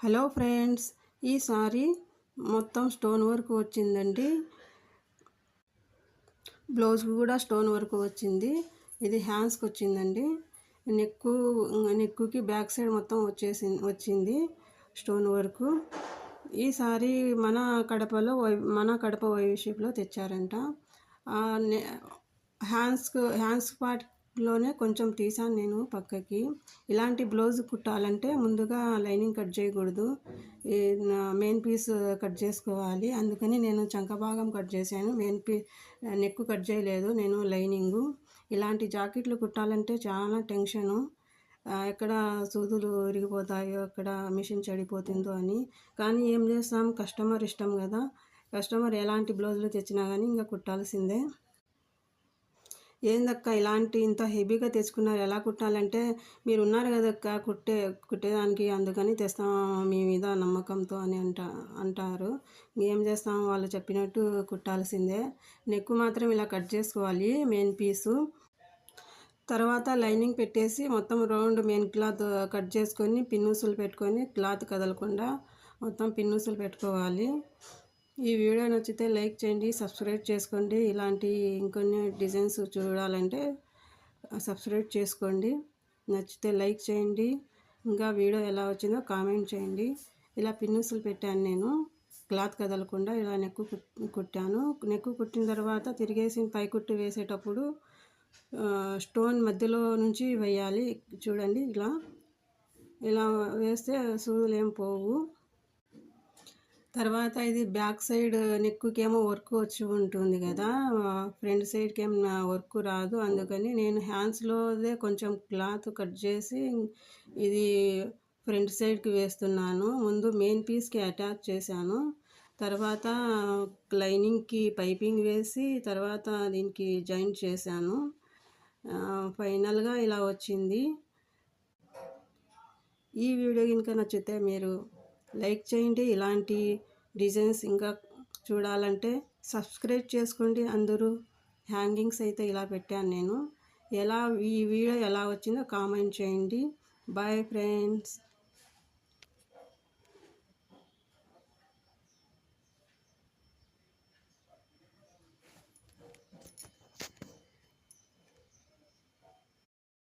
Hello friends, ఈ sorry మొత్తం stone work వచ్చిందండి. బ్లౌజ్కి కూడా స్టోన్ వర్క్ వచ్చింది. ఇది హ్యాండ్స్కి వచ్చిందండి. నెక్కుకి బ్యాక్ సైడ్ మొత్తం వచ్చింది స్టోన్ వర్క్. ఈ సారీ మన కడప వైషిప్లో తెచ్చారంట. హ్యాండ్స్ పార్ట్లోనే కొంచెం తీసాను నేను పక్కకి. ఇలాంటి బ్లౌజ్ కుట్టాలంటే ముందుగా లైనింగ్ కట్ చేయకూడదు, మెయిన్ పీస్ కట్ చేసుకోవాలి. అందుకని నేను చంక భాగం కట్ చేశాను, నెక్ కట్ చేయలేదు నేను లైనింగు. ఇలాంటి జాకెట్లు కుట్టాలంటే చాలా టెన్షను, ఎక్కడ సూదులు విరిగిపోతాయో, ఎక్కడ మిషన్ చెడిపోతుందో అని. కానీ ఏం చేస్తాం, కస్టమర్ ఇష్టం కదా. కస్టమర్ ఎలాంటి బ్లౌజులు తెచ్చినా కానీ ఇంకా కుట్టాల్సిందే. ఏందక్క ఇంత హెవీగా తెచ్చుకున్నారు, ఎలా కుట్టాలంటే మీరు ఉన్నారు కదక్క కుట్టేదానికి, అందుకని తెస్తాం మీ మీద నమ్మకంతో అని అంటారు. ఏం చేస్తాం, వాళ్ళు చెప్పినట్టు కుట్టాల్సిందే. నెక్ మాత్రం ఇలా కట్ చేసుకోవాలి మెయిన్ పీసు. తర్వాత లైనింగ్ పెట్టేసి మొత్తం రౌండ్ మెయిన్ క్లాత్ కట్ చేసుకొని పిన్నూసులు పెట్టుకొని, క్లాత్ కదలకుండా మొత్తం పిన్నూసులు పెట్టుకోవాలి. ఈ వీడియో నచ్చితే లైక్ చేయండి, సబ్స్క్రైబ్ చేసుకోండి. ఇలాంటి ఇంకొన్ని డిజైన్స్ చూడాలంటే సబ్స్క్రైబ్ చేసుకోండి. నచ్చితే లైక్ చేయండి. ఇంకా వీడియో ఎలా వచ్చిందో కామెంట్ చేయండి. ఇలా పిన్నుసులు పెట్టాను నేను, క్లాత్ కదలకుండా ఇలా నెక్కు కుట్టాను. నెక్కు కుట్టిన తర్వాత తిరిగేసి పైకుట్టు వేసేటప్పుడు స్టోన్ మధ్యలో నుంచి వేయాలి. చూడండి, ఇలా వేస్తే సూదులు ఏం పోవు. తర్వాత ఇది బ్యాక్ సైడ్ నెక్కుకేమో వర్క్ వచ్చి ఉంటుంది కదా, ఫ్రంట్ సైడ్కి ఏం వర్క్ రాదు. అందుకని నేను హ్యాండ్స్లోదే కొంచెం క్లాత్ కట్ చేసి ఇది ఫ్రంట్ సైడ్కి వేస్తున్నాను. ముందు మెయిన్ పీస్కి అటాచ్ చేశాను, తర్వాత లైనింగ్కి పైపింగ్ వేసి తర్వాత దీనికి జాయింట్ చేశాను. ఫైనల్గా ఇలా వచ్చింది. ఈ వీడియో కనుక నచ్చితే మీరు లైక్ చేయండి. ఇలాంటి డిజైన్స్ ఇంకా చూడాలంటే సబ్స్క్రైబ్ చేసుకోండి అందరూ. హ్యాంగింగ్స్ అయితే ఇలా పెట్టాను నేను. ఈ వీడియో ఎలా వచ్చిందో కామెంట్ చేయండి. Bye friends.